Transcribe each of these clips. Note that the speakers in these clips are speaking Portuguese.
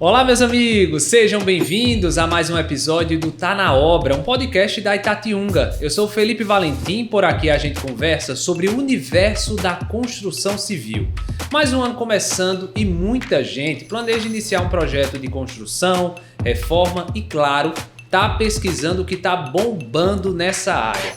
Olá, meus amigos, sejam bem-vindos a mais um episódio do Tá na Obra, um podcast da Itatiunga. Eu sou o Felipe Valentim, por aqui a gente conversa sobre o universo da construção civil. Mais um ano começando e muita gente planeja iniciar um projeto de construção, reforma e, claro, tá pesquisando o que tá bombando nessa área.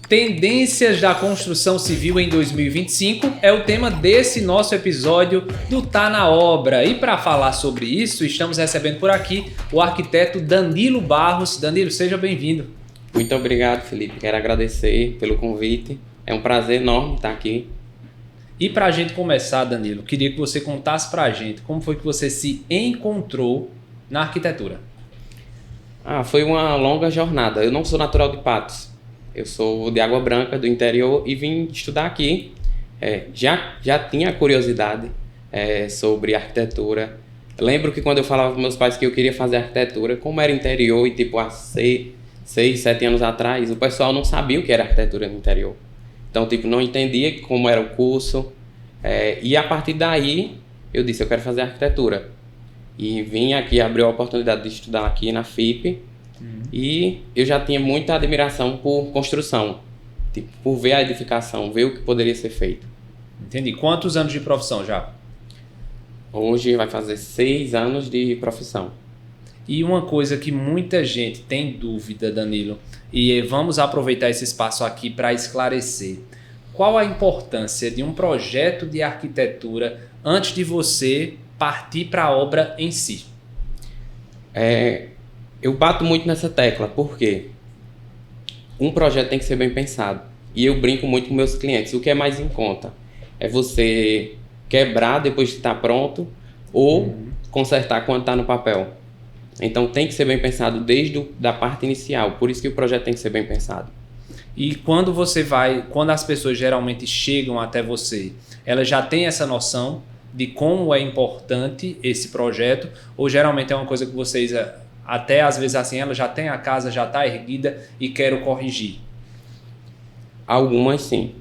Tendências da construção civil em 2025 é o tema desse nosso episódio do Tá na Obra. E para falar sobre isso, estamos recebendo por aqui o arquiteto Danilo Barros. Danilo, seja bem-vindo. Muito obrigado, Felipe. Quero agradecer pelo convite. É um prazer enorme estar aqui. E para a gente começar, Danilo, queria que você contasse para a gente como foi que você se encontrou na arquitetura. Foi uma longa jornada. Eu não sou natural de Patos. Eu sou de Água Branca, do interior, e vim estudar aqui. Já tinha curiosidade sobre arquitetura. Lembro que quando eu falava com meus pais que eu queria fazer arquitetura, como era interior e há 6, 7 anos atrás, o pessoal não sabia o que era arquitetura no interior. Então, não entendia como era o curso. E a partir daí, eu disse, eu quero fazer arquitetura. E vim aqui, abriu a oportunidade de estudar aqui na FIP. E eu já tinha muita admiração por construção, por ver a edificação, ver o que poderia ser feito. Entendi. Quantos anos de profissão já? Hoje vai fazer 6 anos de profissão. E uma coisa que muita gente tem dúvida, Danilo, e vamos aproveitar esse espaço aqui para esclarecer. Qual a importância de um projeto de arquitetura antes de você partir para a obra em si? Eu bato muito nessa tecla, porque um projeto tem que ser bem pensado. E eu brinco muito com meus clientes. O que é mais em conta? É você quebrar depois de estar pronto ou consertar quando está no papel. Então tem que ser bem pensado desde a parte inicial. Por isso que o projeto tem que ser bem pensado. E quando as pessoas geralmente chegam até você, elas já têm essa noção de como é importante esse projeto? Ou geralmente é uma coisa que vocês... Até às vezes assim, ela já tem a casa, já está erguida e quero corrigir? Algumas sim.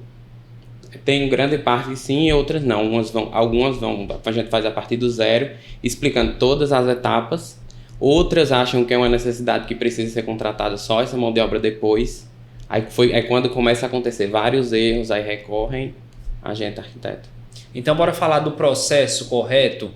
Tem grande parte que sim e outras não. Algumas vão, a gente faz a partir do zero, explicando todas as etapas. Outras acham que é uma necessidade que precisa ser contratada só essa mão de obra depois. Aí quando começa a acontecer vários erros, aí recorrem a gente, arquiteto. Então bora falar do processo correto.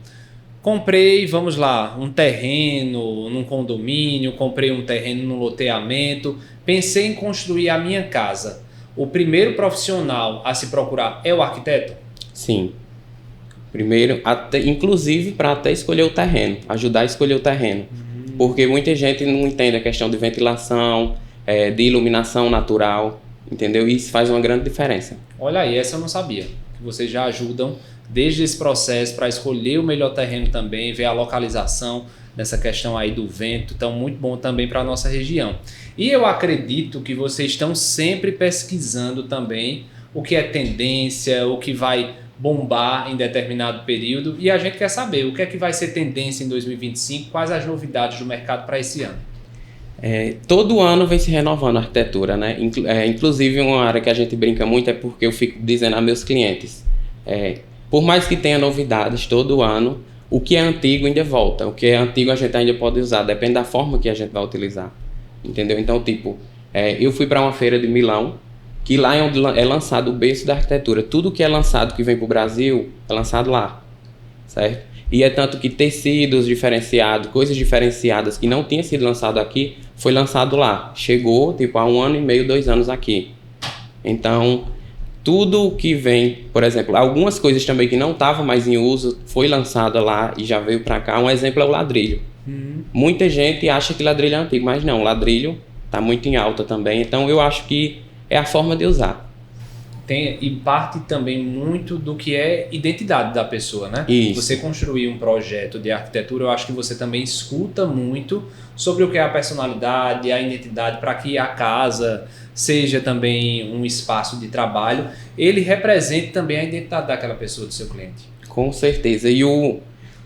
Comprei, vamos lá, um terreno num condomínio, comprei um terreno num loteamento, pensei em construir a minha casa. O primeiro profissional a se procurar é o arquiteto? Sim. Primeiro, inclusive para até escolher o terreno, ajudar a escolher o terreno. Porque muita gente não entende a questão de ventilação, de iluminação natural, entendeu? E isso faz uma grande diferença. Olha aí, essa eu não sabia, que vocês já ajudam desde esse processo para escolher o melhor terreno também, ver a localização nessa questão aí do vento, então muito bom também para a nossa região. E eu acredito que vocês estão sempre pesquisando também o que é tendência, o que vai bombar em determinado período, e a gente quer saber o que é que vai ser tendência em 2025, quais as novidades do mercado para esse ano. Todo ano vem se renovando a arquitetura, né? Inclusive uma área que a gente brinca muito é porque eu fico dizendo a meus clientes, por mais que tenha novidades todo ano, o que é antigo ainda volta. O que é antigo a gente ainda pode usar, depende da forma que a gente vai utilizar. Entendeu? Então, eu fui para uma feira de Milão, que lá é onde é lançado o berço da arquitetura. Tudo que é lançado que vem para o Brasil é lançado lá, certo? E é tanto que tecidos diferenciados, coisas diferenciadas que não tinha sido lançado aqui, foi lançado lá. Chegou há 1 ano e meio, 2 anos aqui. Então... tudo que vem, por exemplo, algumas coisas também que não estavam mais em uso, foi lançada lá e já veio para cá. Um exemplo é o ladrilho. Muita gente acha que ladrilho é antigo, mas não, o ladrilho está muito em alta também. Então eu acho que é a forma de usar. E parte também muito do que é identidade da pessoa, né? Isso. Você construir um projeto de arquitetura, eu acho que você também escuta muito sobre o que é a personalidade, a identidade, para que a casa seja também um espaço de trabalho, ele represente também a identidade daquela pessoa, do seu cliente. Com certeza. E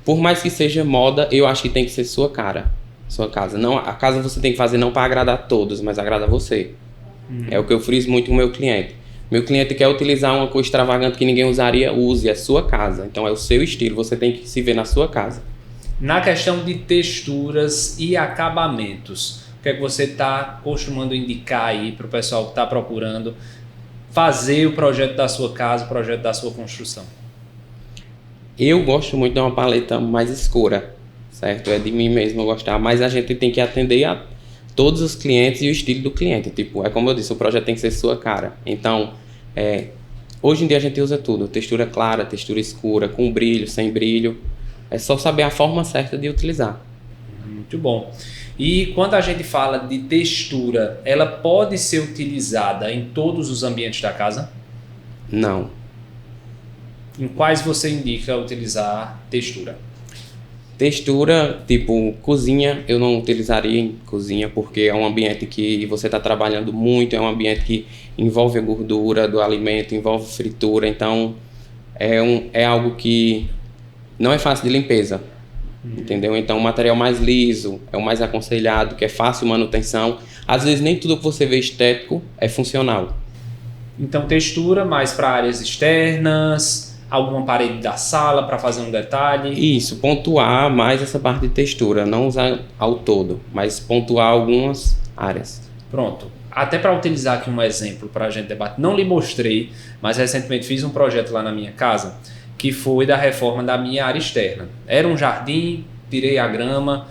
por mais que seja moda, eu acho que tem que ser sua cara, sua casa. Não, a casa você tem que fazer não para agradar a todos, mas agradar você. É o que eu friso muito com o meu cliente. Meu cliente quer utilizar uma cor extravagante que ninguém usaria, use, é sua casa. Então é o seu estilo, você tem que se ver na sua casa. Na questão de texturas e acabamentos, o que é que você está costumando indicar aí para o pessoal que está procurando fazer o projeto da sua casa, o projeto da sua construção? Eu gosto muito de uma paleta mais escura, certo? É de mim mesmo gostar, mas a gente tem que atender a todos os clientes e o estilo do cliente. Tipo, é como eu disse, o projeto tem que ser sua cara. Então, hoje em dia a gente usa tudo, textura clara, textura escura, com brilho, sem brilho. É só saber a forma certa de utilizar. Muito bom. E quando a gente fala de textura, ela pode ser utilizada em todos os ambientes da casa? Não. Em quais você indica utilizar textura? Textura, tipo cozinha, eu não utilizaria em cozinha porque é um ambiente que você está trabalhando muito, é um ambiente que envolve a gordura do alimento, envolve fritura, então é algo que não é fácil de limpeza, entendeu? Então o material mais liso é o mais aconselhado, que é fácil manutenção. Às vezes nem tudo que você vê estético é funcional. Então textura mais para áreas externas, alguma parede da sala para fazer um detalhe? Isso, pontuar mais essa parte de textura, não usar ao todo, mas pontuar algumas áreas. Pronto. Até para utilizar aqui um exemplo para a gente debater, não lhe mostrei, mas recentemente fiz um projeto lá na minha casa que foi da reforma da minha área externa. Era um jardim, tirei a grama,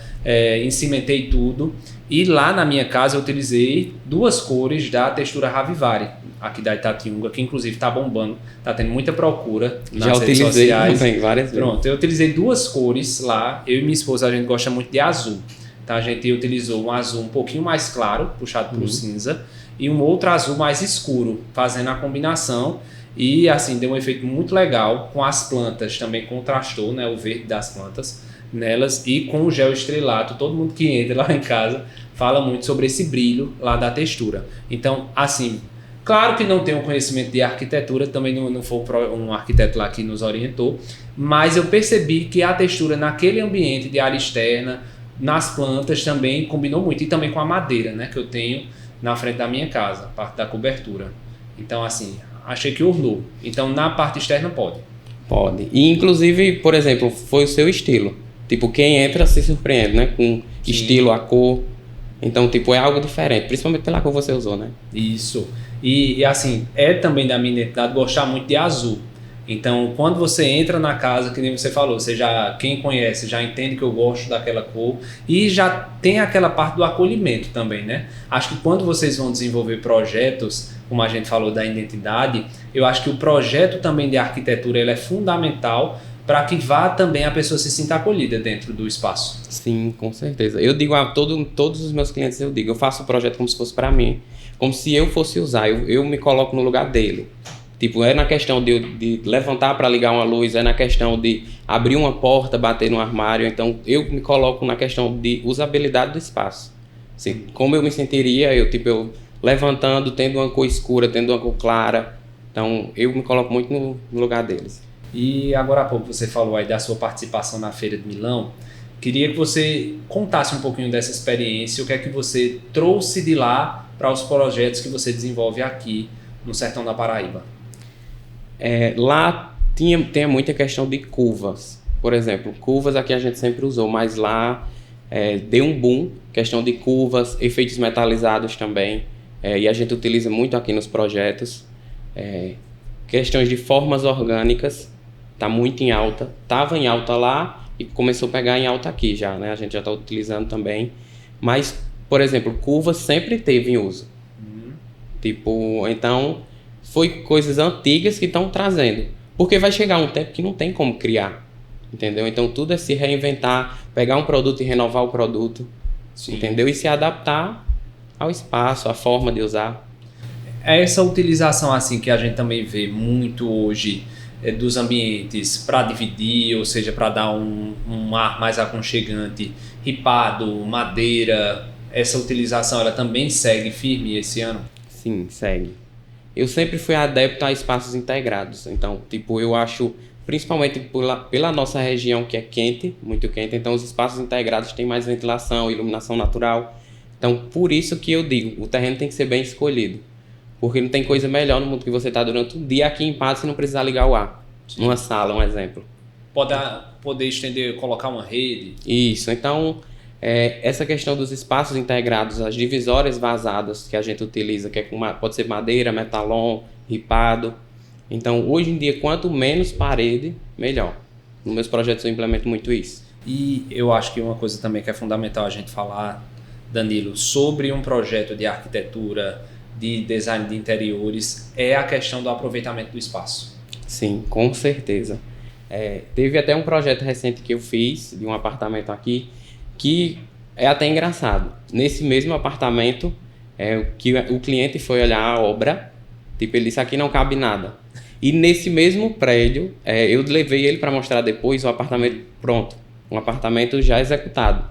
encimentei tudo e lá na minha casa eu utilizei 2 cores da textura Ravivari, aqui da Itatiunga, que inclusive está bombando, está tendo muita procura nas redes sociais. Também, várias vezes. Pronto, eu utilizei 2 cores lá, eu e minha esposa, a gente gosta muito de azul. Então a gente utilizou um azul um pouquinho mais claro, puxado para o cinza, e um outro azul mais escuro, fazendo a combinação. E assim, deu um efeito muito legal com as plantas, também contrastou, né, o verde das plantas nelas e com o gel estrelato. Todo mundo que entra lá em casa fala muito sobre esse brilho lá da textura. Então, assim, claro que não tenho conhecimento de arquitetura, também não foi um arquiteto lá que nos orientou, mas eu percebi que a textura naquele ambiente de área externa, nas plantas também combinou muito. E também com a madeira, né, que eu tenho na frente da minha casa, parte da cobertura. Então, assim, achei que ornou. Então, na parte externa pode. Pode. E, inclusive, por exemplo, foi o seu estilo. Tipo, quem entra se surpreende, né? Com estilo, a cor. Então, tipo, é algo diferente. Principalmente pela cor que você usou, né? Isso. E assim, é também da minha identidade gostar muito de azul. Então, quando você entra na casa, que nem você falou, quem conhece já entende que eu gosto daquela cor e já tem aquela parte do acolhimento também, né? Acho que quando vocês vão desenvolver projetos, como a gente falou da identidade, eu acho que o projeto também de arquitetura ele é fundamental para que vá também a pessoa se sinta acolhida dentro do espaço. Sim, com certeza. Eu digo a todos os meus clientes, eu faço o projeto como se fosse para mim, como se eu fosse usar, eu me coloco no lugar dele. Tipo, é na questão de levantar para ligar uma luz, é na questão de abrir uma porta, bater no armário. Então, eu me coloco na questão de usabilidade do espaço. Assim, como eu me sentiria, eu levantando, tendo uma cor escura, tendo uma cor clara. Então, eu me coloco muito no lugar deles. E agora há pouco você falou aí da sua participação na Feira de Milão. Queria que você contasse um pouquinho dessa experiência, o que é que você trouxe de lá para os projetos que você desenvolve aqui no Sertão da Paraíba. Lá tem muita questão de curvas. Por exemplo, curvas aqui a gente sempre usou, mas lá deu um boom, questão de curvas, efeitos metalizados também, e a gente utiliza muito aqui nos projetos. Questões de formas orgânicas, está muito em alta, estava em alta lá e começou a pegar em alta aqui já, né? A gente já está utilizando também, mas, por exemplo, curvas sempre teve em uso. Tipo, então... foi coisas antigas que estão trazendo. Porque vai chegar um tempo que não tem como criar. Entendeu? Então tudo é se reinventar, pegar um produto e renovar o produto. Sim. Entendeu? E se adaptar ao espaço, à forma de usar. Essa utilização assim que a gente também vê muito hoje dos ambientes para dividir, ou seja, para dar um ar mais aconchegante, ripado, madeira, essa utilização ela também segue firme esse ano? Sim, segue. Eu sempre fui adepto a espaços integrados, então, tipo, eu acho, principalmente pela nossa região que é quente, muito quente, então os espaços integrados têm mais ventilação, iluminação natural, então por isso que eu digo, o terreno tem que ser bem escolhido, Porque não tem coisa melhor no mundo que você tá durante um dia aqui em paz e não precisar ligar o ar. Sim. Numa sala, um exemplo. Poder estender, colocar uma rede. Isso, então essa questão dos espaços integrados, as divisórias vazadas que a gente utiliza, que pode ser madeira, metalon, ripado. Então, hoje em dia, quanto menos parede, melhor. Nos meus projetos eu implemento muito isso. E eu acho que uma coisa também que é fundamental a gente falar, Danilo, sobre um projeto de arquitetura, de design de interiores, é a questão do aproveitamento do espaço. Sim, com certeza. Teve até um projeto recente que eu fiz, de um apartamento aqui, que é até engraçado. Nesse mesmo apartamento, que o cliente foi olhar a obra, tipo, ele disse, aqui não cabe nada. E nesse mesmo prédio, eu levei ele para mostrar depois o apartamento pronto, um apartamento já executado.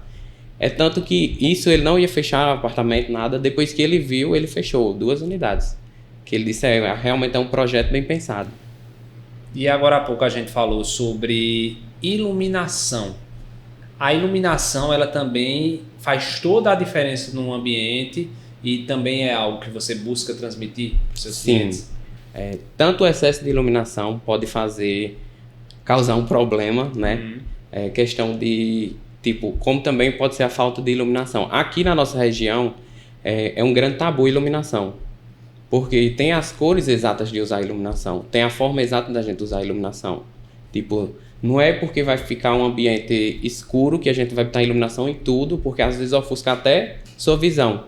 Tanto que isso ele não ia fechar o apartamento, nada. Depois que ele viu, ele fechou 2 unidades. Que ele disse, realmente é um projeto bem pensado. E agora há pouco a gente falou sobre iluminação. A iluminação, ela também faz toda a diferença num ambiente e também é algo que você busca transmitir para os seus clientes. Tanto o excesso de iluminação pode causar um problema, né? Questão de, tipo, como também pode ser a falta de iluminação. Aqui na nossa região, é um grande tabu a iluminação. Porque tem as cores exatas de usar a iluminação, tem a forma exata da gente usar a iluminação. Tipo, não é porque vai ficar um ambiente escuro que a gente vai botar iluminação em tudo, porque às vezes ofusca até sua visão.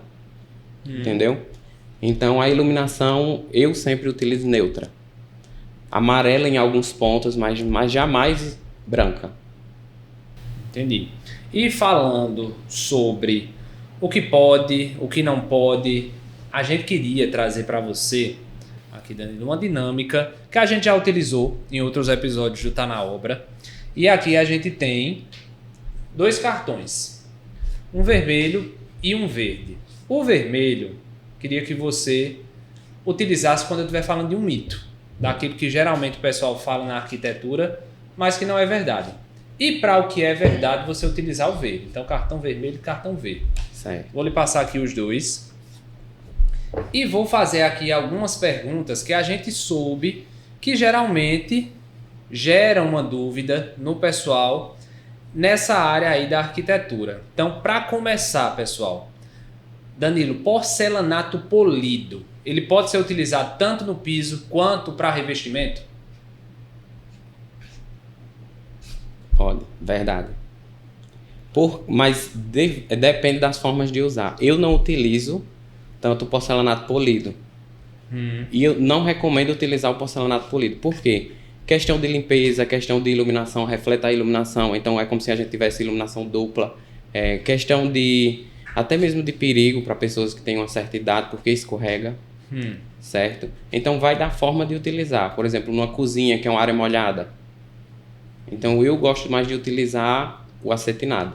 Entendeu? Então a iluminação eu sempre utilizo neutra. Amarela em alguns pontos, mas jamais branca. Entendi. E falando sobre o que pode, o que não pode, a gente queria trazer para você, aqui Danilo, uma dinâmica que a gente já utilizou em outros episódios do Tá Na Obra. E aqui a gente tem 2 cartões, um vermelho e um verde. O vermelho, queria que você utilizasse quando eu estiver falando de um mito, daquilo que geralmente o pessoal fala na arquitetura, mas que não é verdade. E para o que é verdade, você utilizar o verde. Então, cartão vermelho e cartão verde. Certo. Vou lhe passar aqui os 2. E vou fazer aqui algumas perguntas que a gente soube que geralmente geram uma dúvida no pessoal nessa área aí da arquitetura. Então, para começar, pessoal, Danilo, porcelanato polido, ele pode ser utilizado tanto no piso quanto para revestimento? Pode, verdade. Mas depende das formas de usar. Eu não utilizo tanto porcelanato polido. E eu não recomendo utilizar o porcelanato polido. Por quê? Questão de limpeza, questão de iluminação, reflete a iluminação. Então é como se a gente tivesse iluminação dupla. Questão de até mesmo de perigo para pessoas que têm uma certa idade, porque escorrega. Certo? Então vai da forma de utilizar. Por exemplo, numa cozinha que é uma área molhada. Então eu gosto mais de utilizar o acetinado.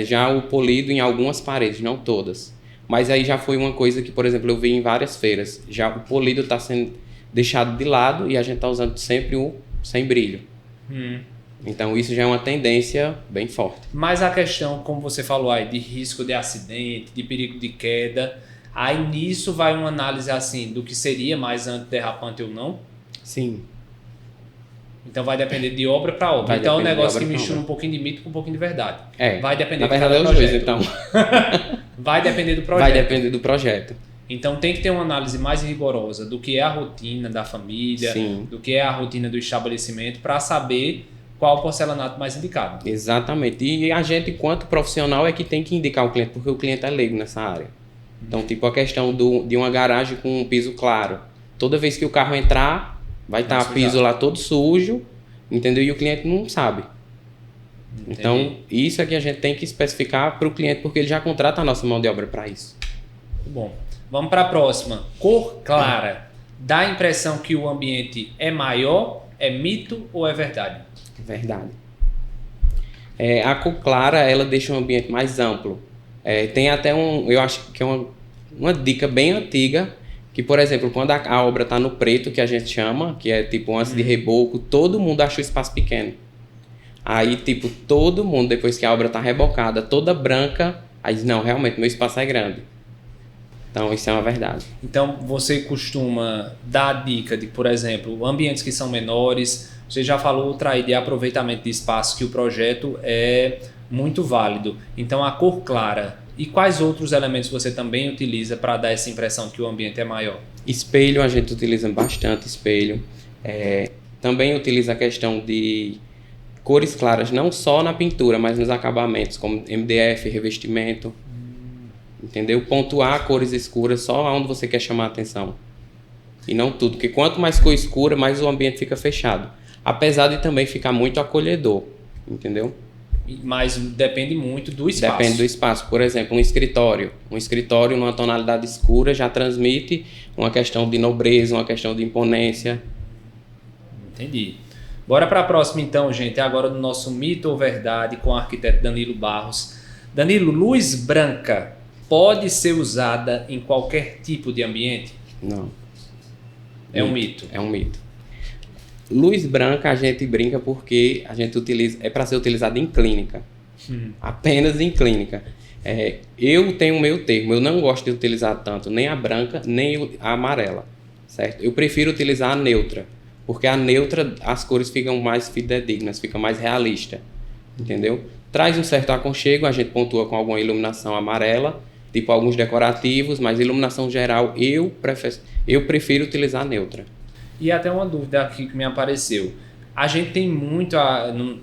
Já o polido em algumas paredes, não todas. Mas aí já foi uma coisa que, por exemplo, eu vi em várias feiras. Já o polido está sendo deixado de lado e a gente está usando sempre o sem brilho. Então isso já é uma tendência bem forte. Mas a questão, como você falou aí, de risco de acidente, de perigo de queda, aí nisso vai uma análise assim do que seria mais antiderrapante ou não? Sim. Então vai depender de obra para obra. Então é um negócio que mistura um pouquinho de mito com um pouquinho de verdade. Vai depender na verdade do projeto. Então. Vai depender do projeto. Vai depender do projeto. Então tem que ter uma análise mais rigorosa do que é a rotina da família, Sim. do que é a rotina do estabelecimento, para saber qual o porcelanato mais indicado. Exatamente. E a gente, enquanto profissional, é que tem que indicar o cliente, porque o cliente é leigo nessa área. Então, tipo, a questão de uma garagem com um piso claro. Toda vez que o carro entrar, vai estar o piso lá todo sujo, entendeu? E o cliente não sabe. Entendi. Então, isso é que a gente tem que especificar para o cliente, porque ele já contrata a nossa mão de obra para isso. Muito bom. Vamos para a próxima. Cor clara. Dá a impressão que o ambiente é maior, é mito ou é verdade? Verdade. A cor clara, ela deixa o ambiente mais amplo. Tem até eu acho que é uma dica bem antiga, que, por exemplo, quando a obra está no preto, que a gente chama, que é tipo antes de reboco, todo mundo acha o espaço pequeno. Aí, tipo, todo mundo, depois que a obra está rebocada, toda branca, aí diz, não, realmente, meu espaço é grande. Então, isso é uma verdade. Então, você costuma dar a dica de, por exemplo, ambientes que são menores. Você já falou outra aí de aproveitamento de espaço, que o projeto é muito válido. Então, a cor clara. E quais outros elementos você também utiliza para dar essa impressão de que o ambiente é maior? Espelho, a gente utiliza bastante espelho. Também utiliza a questão de cores claras, não só na pintura, mas nos acabamentos, como MDF, revestimento. Entendeu? Pontuar cores escuras só onde você quer chamar a atenção. E não tudo, porque quanto mais cor escura, mais o ambiente fica fechado. Apesar de também ficar muito acolhedor, entendeu? Mas depende muito do espaço. Depende do espaço. Por exemplo, um escritório. Um escritório numa tonalidade escura já transmite uma questão de nobreza, uma questão de imponência. Entendi. Bora para a próxima então, gente. Agora no nosso mito ou verdade com o arquiteto Danilo Barros. Danilo, luz branca pode ser usada em qualquer tipo de ambiente? Não. É um mito. É um mito. Luz branca a gente brinca porque a gente utiliza, é para ser utilizada em clínica. Apenas em clínica. Eu tenho o meu termo, eu não gosto de utilizar tanto nem a branca nem a amarela, certo? Eu prefiro utilizar a neutra, porque a neutra as cores ficam mais fidedignas, fica mais realista, entendeu? Traz um certo aconchego, a gente pontua com alguma iluminação amarela, tipo alguns decorativos, mas iluminação geral eu prefiro utilizar a neutra. E até uma dúvida aqui que me apareceu. A gente tem muito,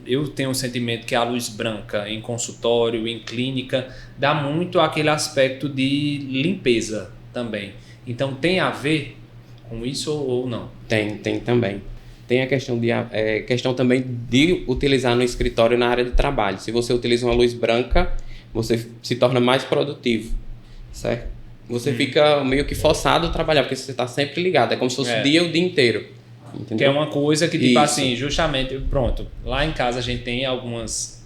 eu tenho um sentimento que a luz branca em consultório, em clínica, dá muito aquele aspecto de limpeza também. Então tem a ver com isso ou não? Tem também. Tem a questão também de utilizar no escritório na área de trabalho. Se você utiliza uma luz branca, você se torna mais produtivo, certo? Você fica meio que forçado a trabalhar, porque você está sempre ligado. É como se fosse o dia inteiro. Entendeu? Que é uma coisa que, tipo Isso. assim, justamente, pronto, lá em casa a gente tem algumas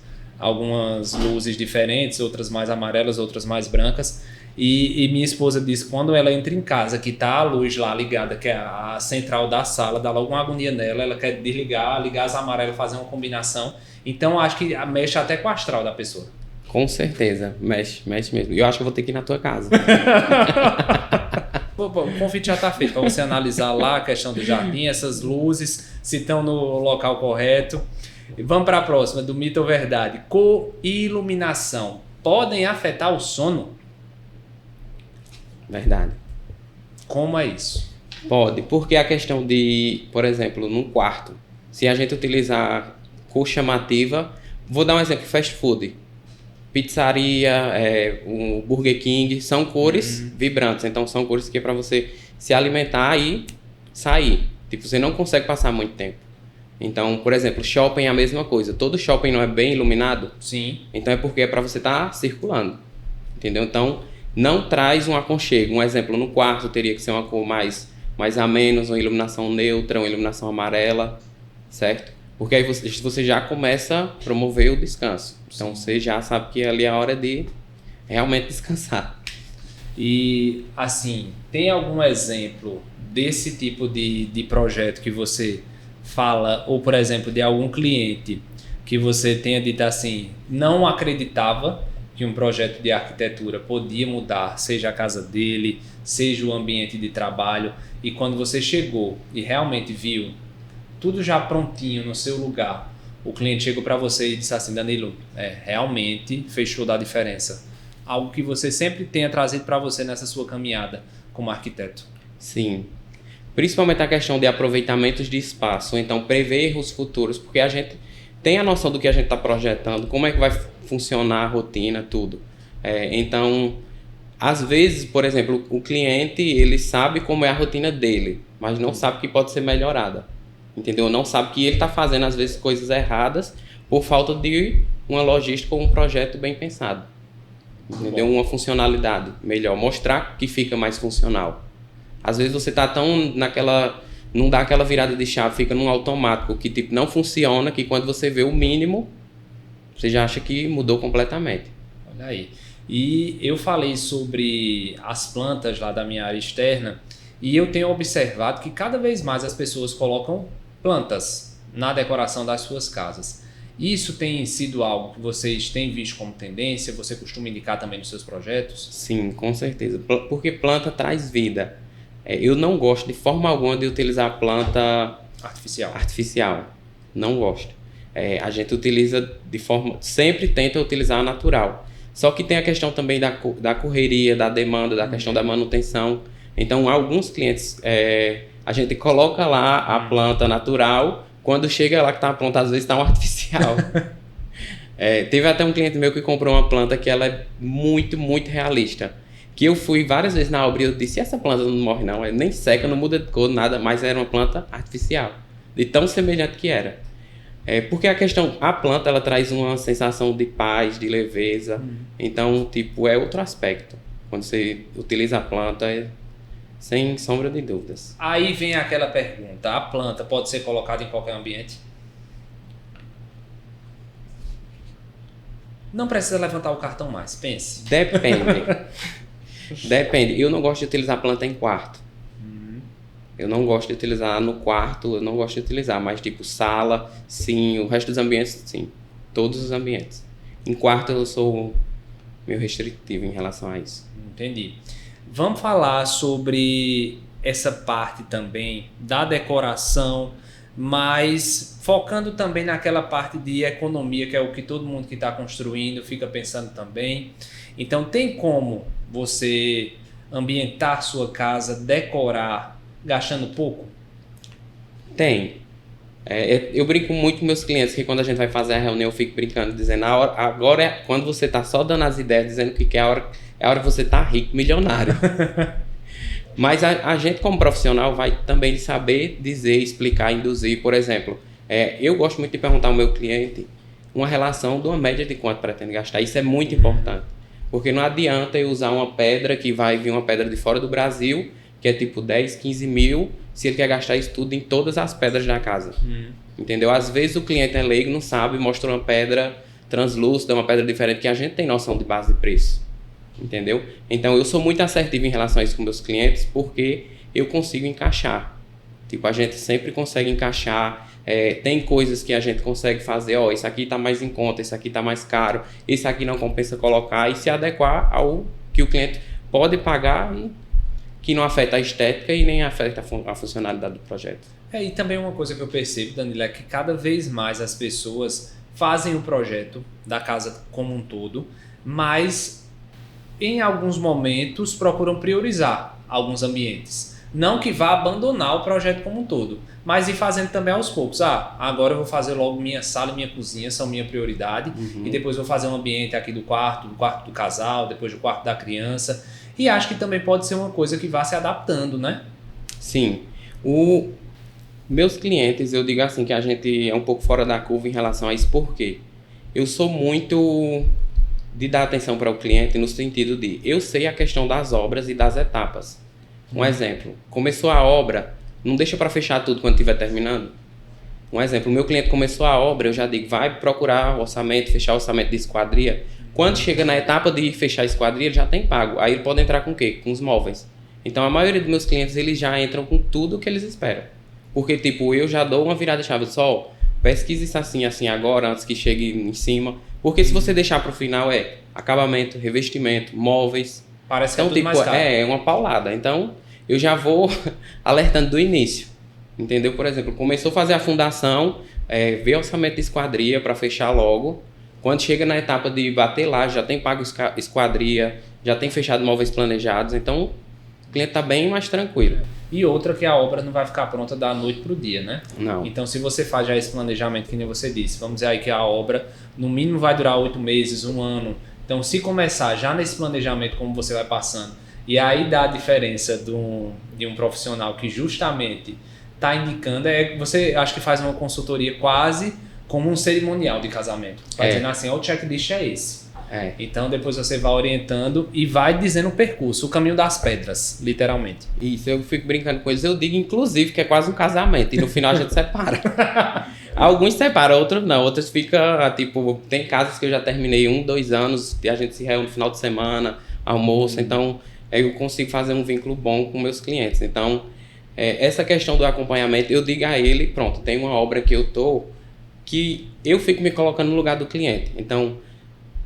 luzes diferentes, outras mais amarelas, outras mais brancas. E minha esposa disse que quando ela entra em casa, que tá a luz lá ligada, que é a central da sala, dá logo uma agonia nela, ela quer desligar, ligar as amarelas, fazer uma combinação. Então acho que mexe até com o astral da pessoa. Com certeza, mexe mesmo. Eu acho que eu vou ter que ir na tua casa. O convite já está feito para você analisar lá a questão do jardim, essas luzes, se estão no local correto. Vamos para a próxima, do mito ou verdade. Cor e iluminação podem afetar o sono? Verdade. Como é isso? Pode, porque a questão de, por exemplo, num quarto, se a gente utilizar cor chamativa, vou dar um exemplo, fast food. Pizzaria, um Burger King, são cores vibrantes, então são cores que é para você se alimentar e sair. Tipo, você não consegue passar muito tempo. Então, por exemplo, shopping é a mesma coisa. Todo shopping não é bem iluminado? Sim. Então é porque é para você estar circulando, entendeu? Então, não traz um aconchego. Um exemplo, no quarto teria que ser uma cor mais a menos, uma iluminação neutra, uma iluminação amarela, certo? Porque aí você já começa a promover o descanso. Então você já sabe que ali é a hora de realmente descansar. E assim, tem algum exemplo desse tipo de projeto que você fala, ou por exemplo, de algum cliente que você tenha dito assim, não acreditava que um projeto de arquitetura podia mudar, seja a casa dele, seja o ambiente de trabalho, e quando você chegou e realmente viu tudo já prontinho no seu lugar, o cliente chegou para você e disse assim, Danilo, realmente fez toda a diferença. Algo que você sempre tenha trazido para você nessa sua caminhada como arquiteto. Sim. Principalmente a questão de aproveitamentos de espaço, ou então prever erros futuros, porque a gente tem a noção do que a gente está projetando, como é que vai funcionar a rotina, tudo. Então, às vezes, por exemplo, o cliente ele sabe como é a rotina dele, mas não sabe que pode ser melhorada. Entendeu? Não sabe que ele está fazendo, às vezes, coisas erradas por falta de uma logística ou um projeto bem pensado. Entendeu? Uma funcionalidade melhor. Mostrar que fica mais funcional. Às vezes você está tão naquela... Não dá aquela virada de chave, fica num automático que tipo, não funciona, que quando você vê o mínimo, você já acha que mudou completamente. Olha aí. E eu falei sobre as plantas lá da minha área externa e eu tenho observado que cada vez mais as pessoas colocam plantas na decoração das suas casas. Isso tem sido algo que vocês têm visto como tendência? Você costuma indicar também nos seus projetos? Sim, com certeza. Porque planta traz vida. Eu não gosto de forma alguma de utilizar planta artificial. Não gosto. A gente utiliza de forma... Sempre tenta utilizar a natural. Só que tem a questão também da correria, da demanda, da questão da manutenção. Então, alguns clientes, a gente coloca lá a planta natural, quando chega lá que está pronta, às vezes está um artificial. Teve até um cliente meu que comprou uma planta que ela é muito, muito realista. Que eu fui várias vezes na obra e eu disse, essa planta não morre não, nem seca, não muda de cor, nada, mas era uma planta artificial. De tão semelhante que era. Porque a planta ela traz uma sensação de paz, de leveza. Então, tipo, é outro aspecto. Quando você utiliza a planta, sem sombra de dúvidas. Aí vem aquela pergunta, a planta pode ser colocada em qualquer ambiente? Não precisa levantar o cartão mais, pense. Depende. Eu não gosto de utilizar planta em quarto. Eu não gosto de utilizar no quarto, mas tipo sala, sim, o resto dos ambientes, sim. Todos os ambientes. Em quarto eu sou meio restritivo em relação a isso. Entendi. Vamos falar sobre essa parte também da decoração, mas focando também naquela parte de economia, que é o que todo mundo que está construindo fica pensando também. Então tem como você ambientar sua casa, decorar, gastando pouco? Tem. Eu brinco muito com meus clientes que quando a gente vai fazer a reunião eu fico brincando, dizendo agora é quando você está só dando as ideias, dizendo que é a hora que você está rico, milionário. Mas a gente como profissional vai também saber dizer, explicar, induzir. Por exemplo, eu gosto muito de perguntar ao meu cliente uma relação de uma média de quanto pretende gastar. Isso é muito importante. Porque não adianta eu usar uma pedra que vai vir uma pedra de fora do Brasil, que é tipo 10, 15 mil, se ele quer gastar isso tudo em todas as pedras da casa. Entendeu? Às vezes o cliente é leigo, não sabe, mostra uma pedra translúcida, uma pedra diferente, que a gente tem noção de base de preço. Entendeu? Então eu sou muito assertivo em relação a isso com meus clientes, porque eu consigo encaixar. Tipo, a gente sempre consegue encaixar, tem coisas que a gente consegue fazer, isso aqui está mais em conta, isso aqui está mais caro, isso aqui não compensa colocar, e se adequar ao que o cliente pode pagar e que não afeta a estética e nem afeta a funcionalidade do projeto. E também uma coisa que eu percebo, Danilo, é que cada vez mais as pessoas fazem o projeto da casa como um todo, mas em alguns momentos procuram priorizar alguns ambientes. Não que vá abandonar o projeto como um todo, mas ir fazendo também aos poucos. Agora eu vou fazer logo minha sala e minha cozinha, são minha prioridade, e depois vou fazer um ambiente aqui do quarto do casal, depois do quarto da criança. E acho que também pode ser uma coisa que vá se adaptando, né? Sim. Meus clientes, eu digo assim, que a gente é um pouco fora da curva em relação a isso, porque eu sou muito de dar atenção para o cliente no sentido de eu sei a questão das obras e das etapas. Um exemplo, começou a obra, não deixa para fechar tudo quando estiver terminando. Um exemplo, o meu cliente começou a obra, eu já digo, vai procurar orçamento, fechar orçamento de esquadria. Quando chega na etapa de fechar a esquadria, ele já tem pago. Aí ele pode entrar com o quê? Com os móveis. Então a maioria dos meus clientes, eles já entram com tudo o que eles esperam. Porque tipo, eu já dou uma virada de chave, pesquisa isso assim agora, antes que chegue em cima. Porque se você deixar para o final, acabamento, revestimento, móveis. Parece que então, é tudo mais caro. É uma paulada. Então eu já vou alertando do início. Entendeu? Por exemplo, começou a fazer a fundação, ver orçamento de esquadria para fechar logo. Quando chega na etapa de bater lá, já tem pago esquadria, já tem fechado móveis planejados, então o cliente está bem mais tranquilo. E outra que a obra não vai ficar pronta da noite para o dia, né? Não. Então se você faz já esse planejamento, que nem você disse, vamos dizer aí que a obra no mínimo vai durar 8 meses, 1 ano. Então se começar já nesse planejamento como você vai passando, e aí dá a diferença de um profissional que justamente está indicando, você acho que faz uma consultoria quase como um cerimonial de casamento. Vai dizendo assim, o checklist é esse. Então depois você vai orientando e vai dizendo o percurso, o caminho das pedras, literalmente. Isso, eu fico brincando com eles, eu digo inclusive que é quase um casamento e no final a gente separa. Alguns separam, outros não, outros ficam, tipo, tem casas que eu já terminei 1, 2 anos e a gente se reúne no final de semana, almoço, então eu consigo fazer um vínculo bom com meus clientes. Então, essa questão do acompanhamento, eu digo a ele, pronto, tem uma obra que eu tô, que eu fico me colocando no lugar do cliente. Então,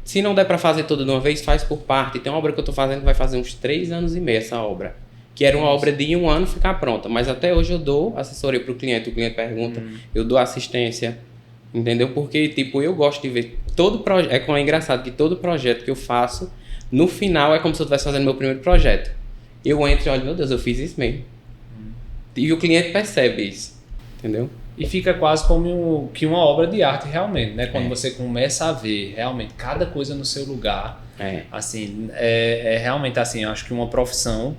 se não der para fazer tudo de uma vez, faz por parte. Tem uma obra que eu estou fazendo que vai fazer uns 3 anos e meio essa obra. Que era uma obra de 1 ano ficar pronta. Mas até hoje eu dou assessoria para o cliente pergunta, eu dou assistência, entendeu? Porque, tipo, eu gosto de ver todo projeto. É engraçado que todo projeto que eu faço, no final é como se eu estivesse fazendo meu primeiro projeto. Eu entro e olho, meu Deus, eu fiz isso mesmo. E o cliente percebe isso, entendeu? E fica quase como que uma obra de arte realmente, né? Quando você começa a ver realmente cada coisa no seu lugar, assim, é realmente assim, eu acho que uma profissão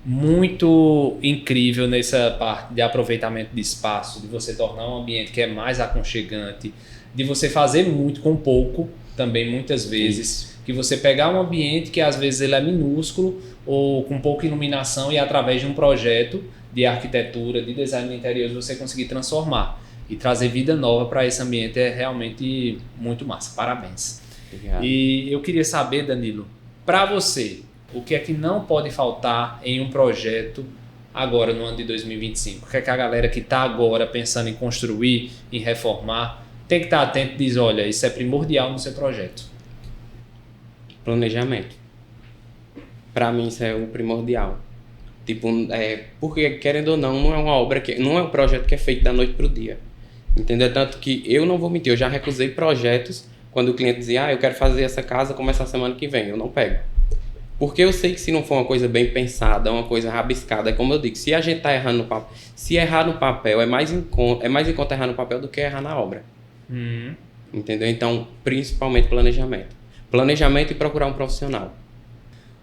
muito incrível nessa parte de aproveitamento de espaço, de você tornar um ambiente que é mais aconchegante, de você fazer muito com pouco, também muitas vezes, que você pegar um ambiente que às vezes ele é minúsculo ou com pouca iluminação e através de um projeto de arquitetura, de design de interiores, você conseguir transformar e trazer vida nova para esse ambiente é realmente muito massa. Parabéns. Obrigado. E eu queria saber, Danilo, para você, o que é que não pode faltar em um projeto agora no ano de 2025? O que é que a galera que está agora pensando em construir, em reformar, tem que estar atento e diz, olha, isso é primordial no seu projeto? Planejamento. Para mim isso é o primordial. Tipo, porque querendo ou não é uma obra não é um projeto que é feito da noite pro dia. Entendeu? Tanto que eu não vou mentir, eu já recusei projetos quando o cliente dizia, eu quero fazer essa casa, começar a semana que vem, eu não pego. Porque eu sei que se não for uma coisa bem pensada, uma coisa rabiscada, é como eu digo, se a gente tá errando no papel, se errar no papel é mais em conta errar no papel do que errar na obra. Entendeu? Então, principalmente planejamento. Planejamento e procurar um profissional.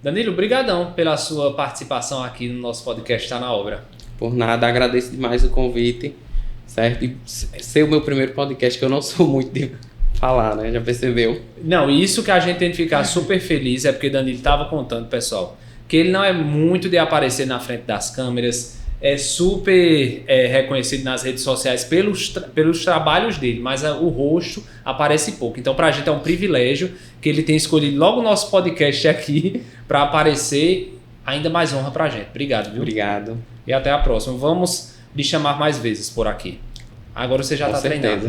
Danilo, brigadão pela sua participação aqui no nosso podcast Tá na Obra. Por nada, agradeço demais o convite, certo? E ser o meu primeiro podcast, que eu não sou muito de falar, né? Já percebeu? Não, isso que a gente tem que ficar super feliz é porque Danilo estava contando, pessoal, que ele não é muito de aparecer na frente das câmeras, é super reconhecido nas redes sociais pelos trabalhos dele, mas o rosto aparece pouco. Então, pra gente é um privilégio que ele tenha escolhido logo o nosso podcast aqui para aparecer, ainda mais honra pra gente. Obrigado, viu? Obrigado. E até a próxima. Vamos lhe chamar mais vezes por aqui. Agora você já está treinado.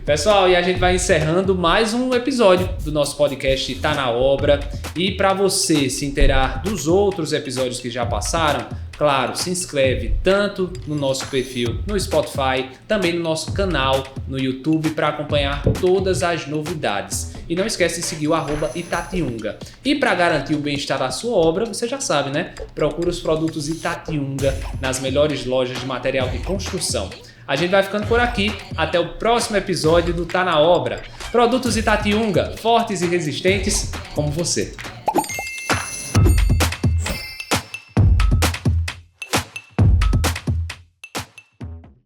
Pessoal, e a gente vai encerrando mais um episódio do nosso podcast Tá na Obra. E para você se inteirar dos outros episódios que já passaram, claro, se inscreve tanto no nosso perfil no Spotify, também no nosso canal no YouTube para acompanhar todas as novidades. E não esquece de seguir o @Itatiunga. E para garantir o bem-estar da sua obra, você já sabe, né? Procura os produtos Itatiunga nas melhores lojas de material de construção. A gente vai ficando por aqui. Até o próximo episódio do Tá na Obra. Produtos Itatiunga, fortes e resistentes como você.